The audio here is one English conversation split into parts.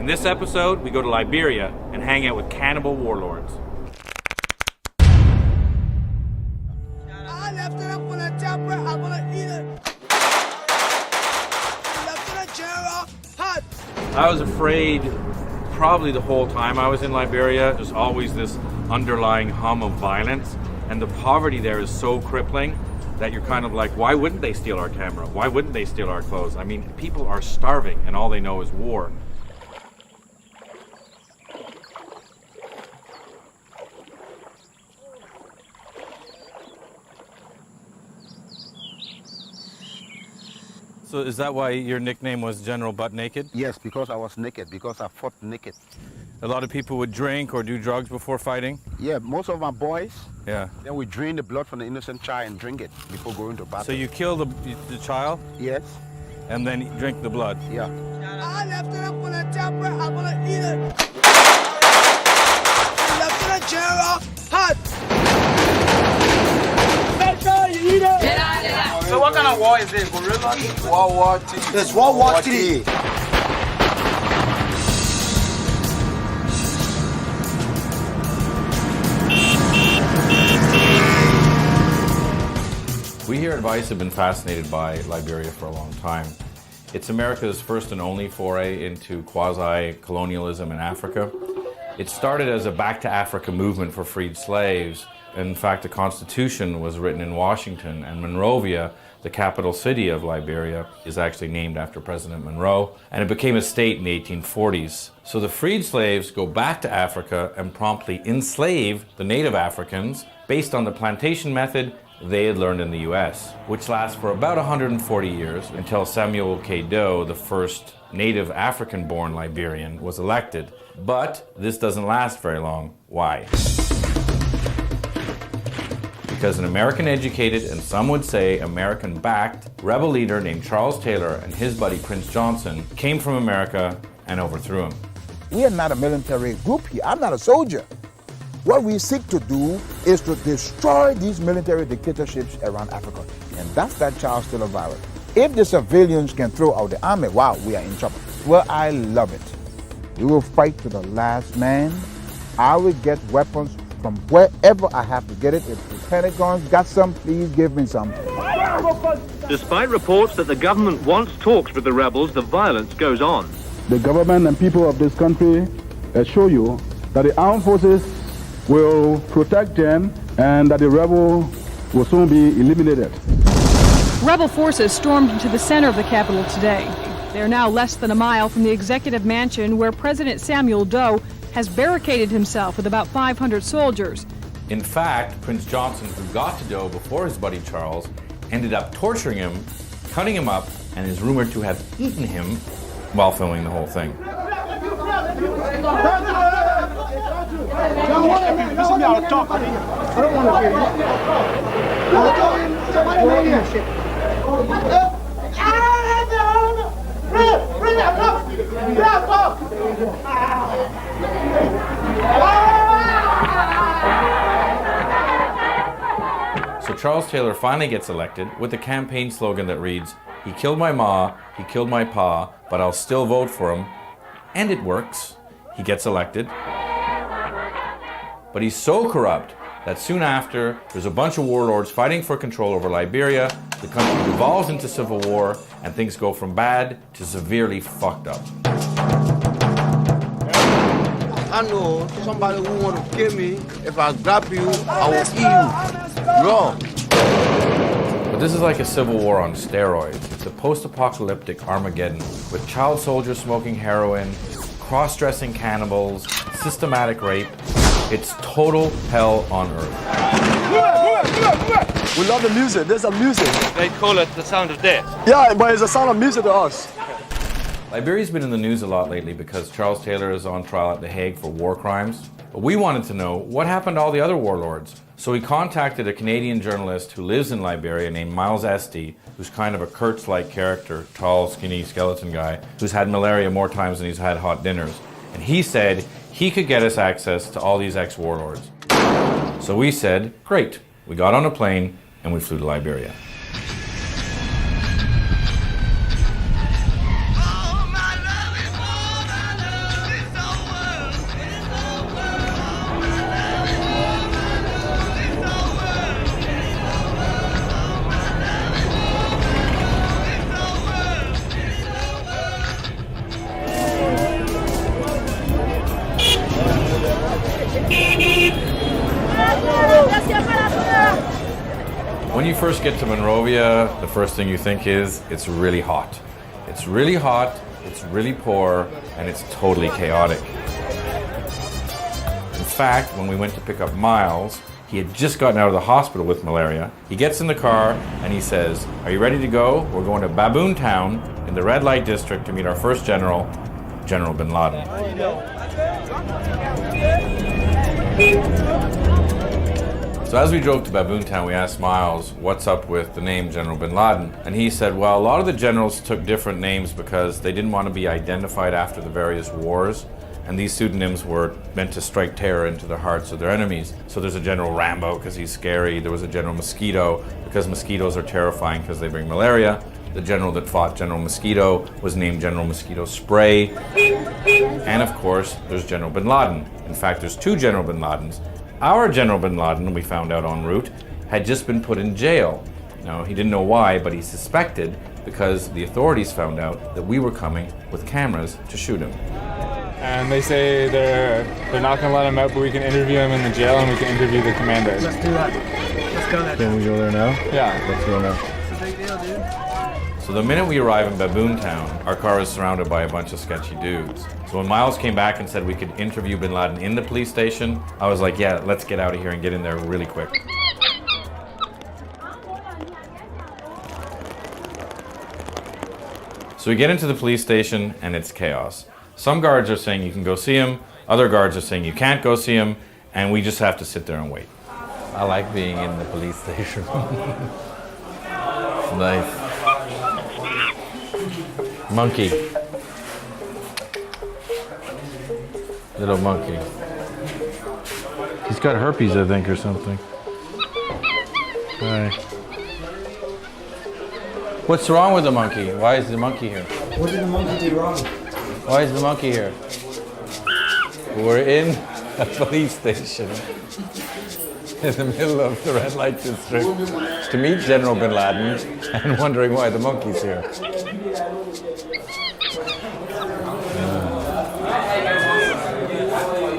In this episode, we go to Liberia and hang out with cannibal warlords. I left it up on the chopper, I'm gonna eat it. Left it in General hot. I was afraid probably the whole time I was in Liberia. There's always this underlying hum of violence, and the poverty there is so crippling that you're kind of like, why wouldn't they steal our camera? Why wouldn't they steal our clothes? I mean, people are starving and all they know is war. So is that why your nickname was General Butt Naked? Yes, because I was naked, because I fought naked. A lot of people would drink or do drugs before fighting? Yeah, most of my boys. Yeah. Then we drain the blood from the innocent child and drink it before going to battle. So you kill the child? Yes. And then drink the blood? Yeah. I left it up on the chopper, I'm gonna eat it. Left it in General hot. Make sure you eat it. So what kind of war is it? Gorilla? World War III. It's World War III. We here at Vice have been fascinated by Liberia for a long time. It's America's first and only foray into quasi-colonialism in Africa. It started as a Back to Africa movement for freed slaves. In fact, the Constitution was written in Washington, and Monrovia, the capital city of Liberia, is actually named after President Monroe, and it became a state in the 1840s. So the freed slaves go back to Africa and promptly enslave the native Africans based on the plantation method they had learned in the US, which lasts for about 140 years until Samuel K. Doe, the first native African-born Liberian, was elected. But this doesn't last very long. Why? Because an American-educated, and some would say American-backed, rebel leader named Charles Taylor and his buddy Prince Johnson came from America and overthrew him. We are not a military group here. I'm not a soldier. What we seek to do is to destroy these military dictatorships around Africa. And that's that Charles Taylor virus. If the civilians can throw out the army, wow, we are in trouble. Well, I love it. We will fight to the last man. I will get weapons from wherever I have to get it. If the Pentagon's got some, please give me some. Despite reports that the government wants talks with the rebels, the violence goes on. The government and people of this country assure you that the armed forces will protect them and that the rebel will soon be eliminated. Rebel forces stormed into the center of the capital today. They're now less than a mile from the executive mansion where President Samuel Doe has barricaded himself with about 500 soldiers. In fact, Prince Johnson, who got to Doe before his buddy Charles, ended up torturing him, cutting him up, and is rumored to have eaten him while filming the whole thing. So Charles Taylor finally gets elected with a campaign slogan that reads, "He killed my ma, he killed my pa, but I'll still vote for him." And it works. He gets elected. But he's so corrupt that soon after, there's a bunch of warlords fighting for control over Liberia, the country devolves into civil war, and things go from bad to severely fucked up. I know somebody who want to kill me. If I grab you, I will eat you. Raw. But this is like a civil war on steroids. It's a post-apocalyptic Armageddon with child soldiers smoking heroin, cross-dressing cannibals, systematic rape. It's total hell on earth. We love the music. There's some music. They call it the sound of death. Yeah, but it's a sound of music to us. Liberia's been in the news a lot lately because Charles Taylor is on trial at The Hague for war crimes. But we wanted to know what happened to all the other warlords. So we contacted a Canadian journalist who lives in Liberia named Miles Esty, who's kind of a Kurtz-like character, tall, skinny skeleton guy, who's had malaria more times than he's had hot dinners. And he said he could get us access to all these ex-warlords. So we said, great. We got on a plane and we flew to Liberia. you first get to Monrovia, the first thing you think is, it's really hot. It's really hot, it's really poor, and it's totally chaotic. In fact, when we went to pick up Miles, he had just gotten out of the hospital with malaria. He gets in the car and he says, "Are you ready to go? We're going to Baboon Town in the red light district to meet our first general, General Bin Laden." So as we drove to Baboon Town, we asked Miles, what's up with the name General Bin Laden? And he said, well, a lot of the generals took different names because they didn't want to be identified after the various wars. And these pseudonyms were meant to strike terror into the hearts of their enemies. So there's a General Rambo because he's scary. There was a General Mosquito because mosquitoes are terrifying because they bring malaria. The general that fought General Mosquito was named General Mosquito Spray. And of course, there's General Bin Laden. In fact, there's two General Bin Ladens. Our General Bin Laden, we found out en route, had just been put in jail. Now, he didn't know why, but he suspected because the authorities found out that we were coming with cameras to shoot him. And they say they're not going to let him out, but we can interview him in the jail and we can interview the commanders. Let's do that. Let's go there. Can we go there now? Yeah. Let's go now. It's a big deal, dude. So the minute we arrive in Baboon Town, our car is surrounded by a bunch of sketchy dudes. So when Miles came back and said we could interview Bin Laden in the police station, I was like, yeah, let's get out of here and get in there really quick. So we get into the police station and it's chaos. Some guards are saying you can go see him, other guards are saying you can't go see him, and we just have to sit there and wait. I like being in the police station. It's nice. Monkey. Little monkey. He's got herpes, I think, or something. Hi. What's wrong with the monkey? Why is the monkey here? What did the monkey do wrong? Why is the monkey here? We're in a police station in the middle of the red light district to meet General Bin Laden and wondering why the monkey's here.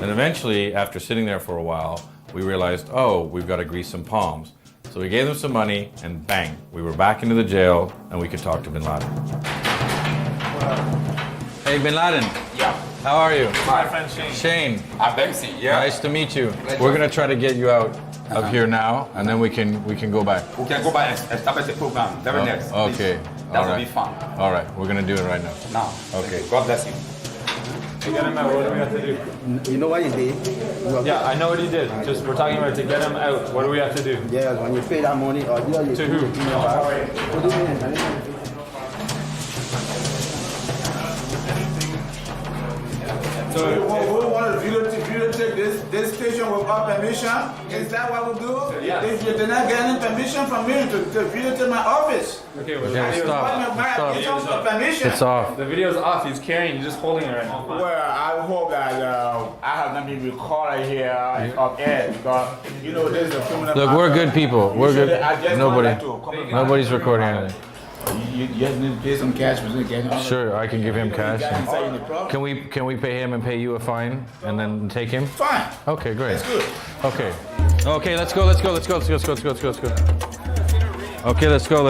And eventually, after sitting there for a while, we realized, oh, we've got to grease some palms. So we gave them some money, and bang, we were back into the jail, and we could talk to Bin Laden. Hey, Bin Laden. Yeah. How are you? My friend Shane. Shane. I'm Dempsey. Yeah. Nice to meet you. We're gonna try to get you out of here now, and then we can go back. We can go back and establish the program. Very next. Okay. That All will right. be fun. All right. We're gonna do it right now. Now. Okay. God bless you. To get him out, what do we have to do? You know what you did? Yeah, I know what he did. Just we're talking about to get him out. What do we have to do? Yeah, when you pay that money, or you To who? What do you mean? So we want to videotape this station without permission? Is that what we do? Yes. If you did not get any permission from me to videotape my office. Okay, well, Okay, stop. Permission. It's off. the video's off. He's carrying. You're just holding it right now. Well, I hope that I have not been recorded here up air because you know this is a criminal. Look, we're good people. We're good. I just Nobody's recording anything. You just need to pay some cash for getting on. Sure, I can give him cash. Inside the problem. Can we pay him and pay you a fine and then take him? Fine. Okay, great. That's good. Okay. Okay, let's go. Okay, let's go.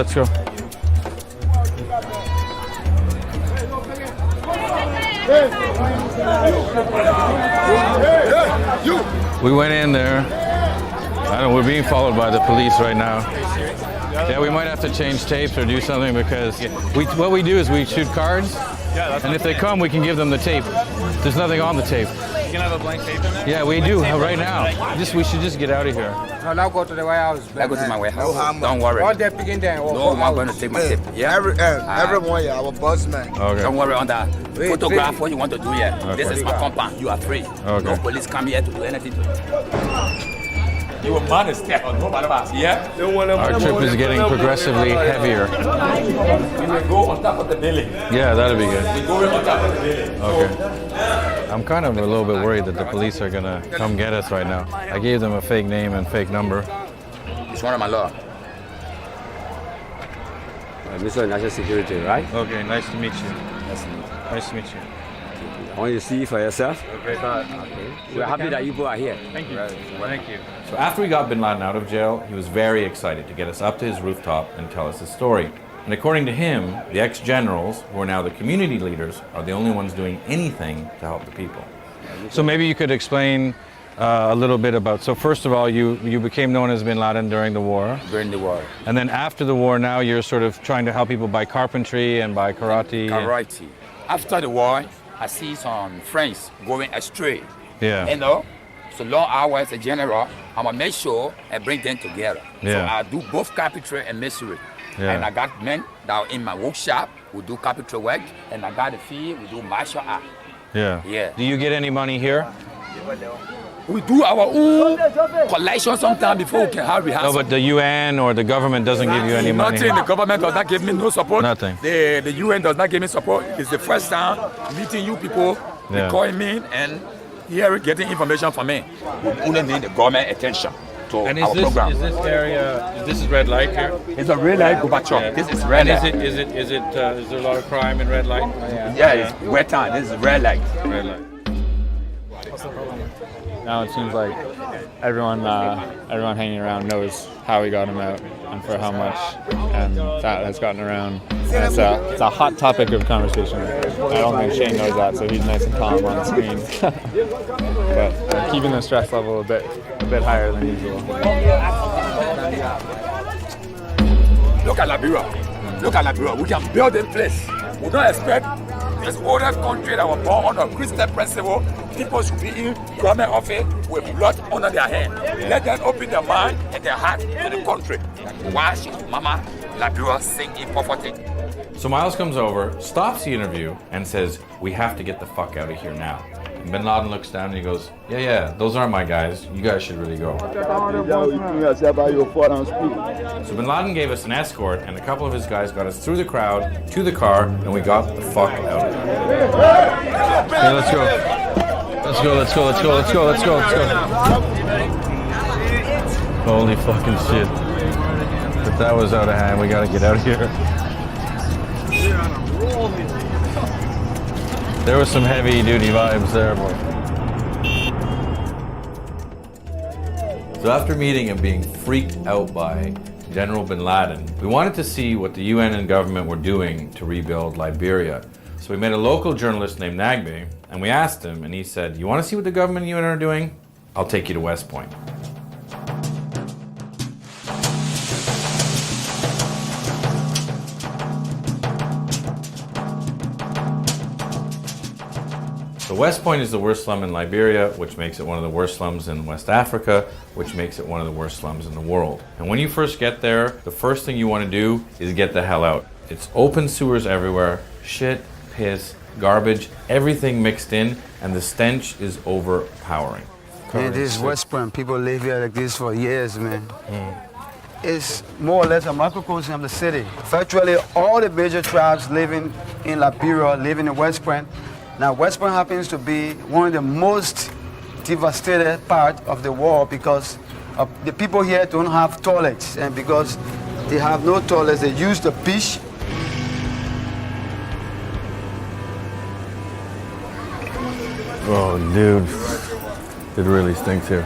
We went in there. I don't know, we're being followed by the police right now. Yeah, we might have to change tapes or do something because what we do is we shoot cards, and if they come, we can give them the tape. There's nothing on the tape. You can have a blank tape in there? Yeah, we do right now. We should just get out of here. No, now go to the warehouse. I go to my warehouse. Don't All worry. they're picking there. No, I'm going to take my tip. Yeah. Everyone, yeah, our boss man. Okay. Don't worry on that. Photograph what you want to do here. This is my compound. You are free. Okay. No police come here to do anything to you. You will man step on nobody else. Yeah. Our trip is getting progressively heavier. You will go on top of the building. Yeah, that'll be good. You go on top of the building. Okay. I'm kind of a little bit worried that the police are gonna come get us right now. I gave them a fake name and fake number. It's one of my law. Mr. National Security, right? Okay, nice to meet you. Nice to meet you. Nice to meet you. I want you to see for yourself. Great thought. We're happy that you both are here. Thank you. Thank you. So after we got bin Laden out of jail, he was very excited to get us up to his rooftop and tell us his story. And according to him, the ex-generals, who are now the community leaders, are the only ones doing anything to help the people. So maybe you could explain a little bit about, so first of all, you became known as bin Laden during the war. During the war. And then after the war, now you're sort of trying to help people by carpentry and by karate. Karate. After the war, I see some friends going astray. Yeah. You know, so long I was a general, I'm gonna make sure I bring them together. Yeah. So I do both carpentry and masonry. Yeah. And I got men that are in my workshop who do carpentry work, and I got a field we do martial art. Yeah. Yeah. Do you get any money here? We do our own collection sometimes before we can have rehearsal. No, but the UN or the government doesn't give you any money. Nothing. The government does not give me no support. Nothing. The UN does not give me support. It's the first time meeting you people, Yeah. calling me and hearing, getting information from me. We only need the government attention to And our program. is this area, this is red light here? It's a red light, Gorbachev. Yeah. This is red And light. is there a lot of crime in red light? Yeah, it's wet time. This is red light. Red light. Now it seems like everyone hanging around knows how we got him out and for how much, and that has gotten around. And it's a hot topic of conversation. I don't think Shane knows that, so he's nice and calm on screen. But keeping the stress level a bit higher than usual. Look at Liberia. Look at Liberia. We can build a place. We don't expect this older country that was born on a Christian principle. People should be in government office with blood under their hand. Let them open their mind and their heart to the country. Why should Mama Liberia sing in poverty? So Miles comes over, stops the interview, and says, "We have to get the fuck out of here now." And bin Laden looks down and he goes, yeah, those aren't my guys. You guys should really go. So bin Laden gave us an escort, and a couple of his guys got us through the crowd to the car, and we got the fuck out. Okay, let's go. Let's go. Holy fucking shit. But that was out of hand. We gotta get out of here. There was some heavy duty vibes there, boy. So after meeting and being freaked out by General bin Laden, we wanted to see what the UN and government were doing to rebuild Liberia. So we met a local journalist named Nagbe, and we asked him, and he said, "You want to see what the government and UN are doing? I'll take you to West Point." So West Point is the worst slum in Liberia, which makes it one of the worst slums in West Africa, which makes it one of the worst slums in the world. And when you first get there, the first thing you want to do is get the hell out. It's open sewers everywhere, shit, piss, garbage, everything mixed in, and the stench is overpowering. Man, this is West Point. People live here like this for years, man. It's more or less a microcosm of the city. Virtually all the major tribes living in Liberia live in the West Point. Now, West Point happens to be one of the most devastated part of the world because the people here don't have toilets, and because they have no toilets, they use the beach. Oh, dude. It really stinks here.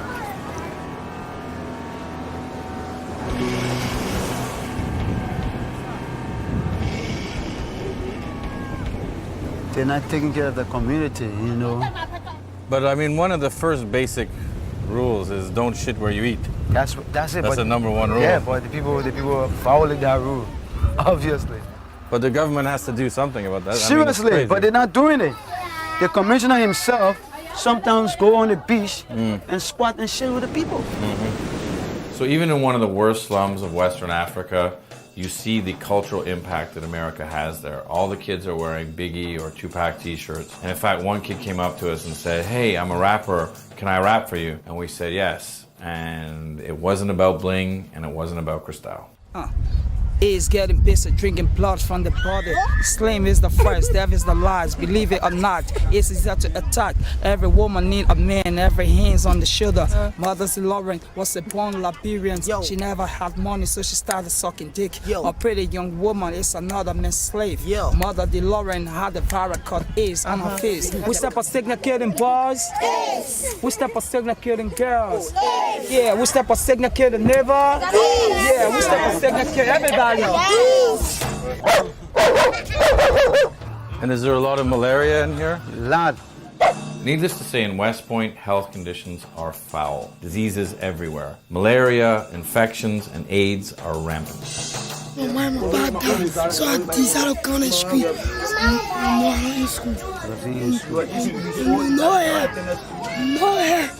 They're not taking care of the community, you know. But I mean, one of the first basic rules is don't shit where you eat. That's it. That's but the number one rule. Yeah, but the people are following that rule, obviously. But the government has to do something about that. Seriously, but they're not doing it. The commissioner himself sometimes go on the beach and squat and shit with the people. So even in one of the worst slums of Western Africa, you see the cultural impact that America has there. All the kids are wearing Biggie or Tupac t-shirts. And in fact, one kid came up to us and said, "Hey, I'm a rapper. Can I rap for you?" And we said yes. And it wasn't about bling and it wasn't about Cristal. is getting pissed, drinking blood from the body. Slim is the first, death is the last. Believe it or not, it's easier to attack. Every woman need a man, every hands on the shoulder. Mother's Lauren was a born Liberian. She never had money, so she started sucking dick. A pretty young woman is another man's slave. Mother DeLauren had a paracord ace on her face. We step a signal killing boys. We step a signal killing girls. Yeah, we step a signal killing neighbor. Yeah, we step a signal killing everybody. And is there a lot of malaria in here? A lot. Needless to say, in West Point, health conditions are foul. Diseases everywhere. Malaria, infections, and AIDS are rampant. Mamãe, meu pai tá só atiçaram o cão na escola. Não é.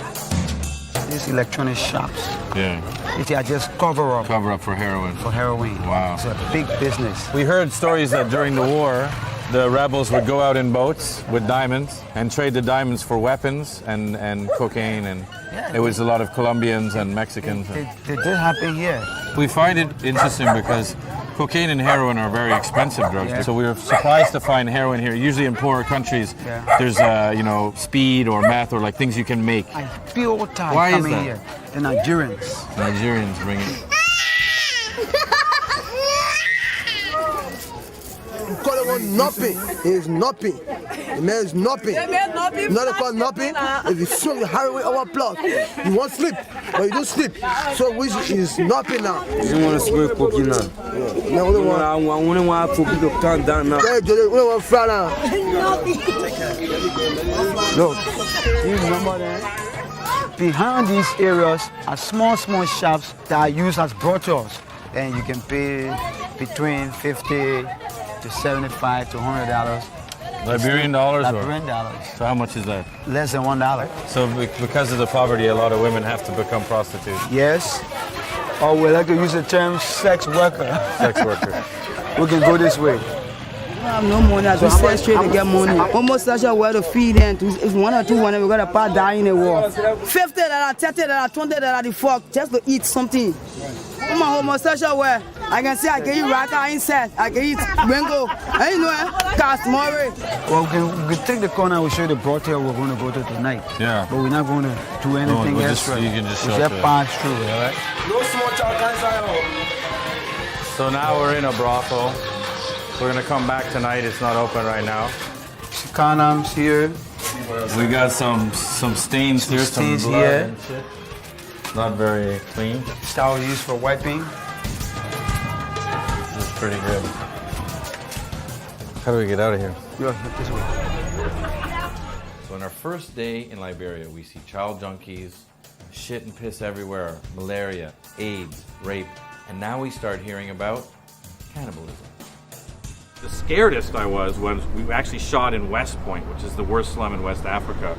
These electronic shops. Yeah. They are just cover up. Cover up for heroin. For heroin. Wow. It's a big business. We heard stories that during the war, the rebels would go out in boats with diamonds and trade the diamonds for weapons and cocaine, and it was a lot of Colombians and Mexicans. It did happen here. We find it interesting because cocaine and heroin are very expensive drugs. Yeah. So we were surprised to find heroin here. Usually in poorer countries, there's speed or meth or like things you can make. I feel all time Why coming is that? here. The Nigerians. Nigerians bring it. Call it nothing. It's nothing. The man is nothing. Not called nothing. If you swing the highway over plus, you won't sleep, but you don't sleep. So which is nothing now. You want to smoke cookie now? No, we want. I only want cookie to calm down now. We want fry now. Look, you remember that? Behind these areas are small shops that are used as brothels, and you can pay between $50 to $75 to $100. Liberian dollars? Liberian dollars. So how much is that? Less than $1. So because of the poverty, a lot of women have to become prostitutes. Yes. Or we like to use the term sex worker. Sex worker. We can go this way. We have no money, as we sell straight to get money. Almost such a way to feed them. If one or two, we got a part die in the war. $50, $30, $20 the fuck just to eat something. I'm a homosexual where I can say I can eat raka insect, I can eat mango, and you know, customary. Well, we can take the corner and we'll show you the brothel we're going to go to tonight. Yeah. But we're not going to do anything extra. You can just we'll show just pass through, all right? No small child. So now we're in a brothel. We're going to come back tonight. It's not open right now. Condoms here. We got some stains here, some blood here. and shit. Not very clean. Towel used for wiping. This is pretty good. How do we get out of here? Yeah, this way. So on our first day in Liberia, we see child junkies, shit and piss everywhere, malaria, AIDS, rape, and now we start hearing about cannibalism. The scaredest I was when we actually shot in West Point, which is the worst slum in West Africa.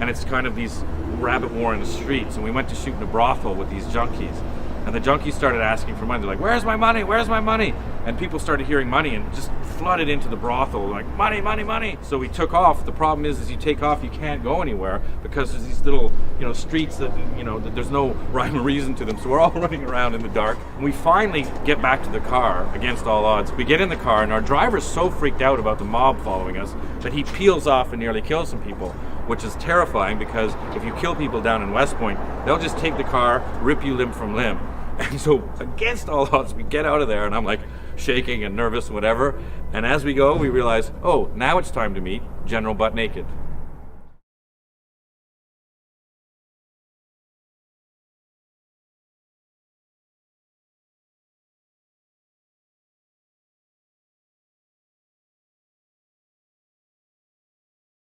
And it's kind of these rabbit war in the streets. And we went to shoot in a brothel with these junkies. And the junkies started asking for money. They're like, where's my money? Where's my money? And people started hearing money and just flooded into the brothel like, money, money, money. So we took off. The problem is you take off, you can't go anywhere because there's these little, streets that, that there's no rhyme or reason to them. So we're all running around in the dark. And we finally get back to the car against all odds. We get in the car and our driver's so freaked out about the mob following us that he peels off and nearly kills some people, which is terrifying because if you kill people down in West Point, they'll just take the car, rip you limb from limb. And so against all odds, we get out of there and I'm like shaking and nervous and whatever. And as we go, we realize, oh, now it's time to meet General Butt Naked.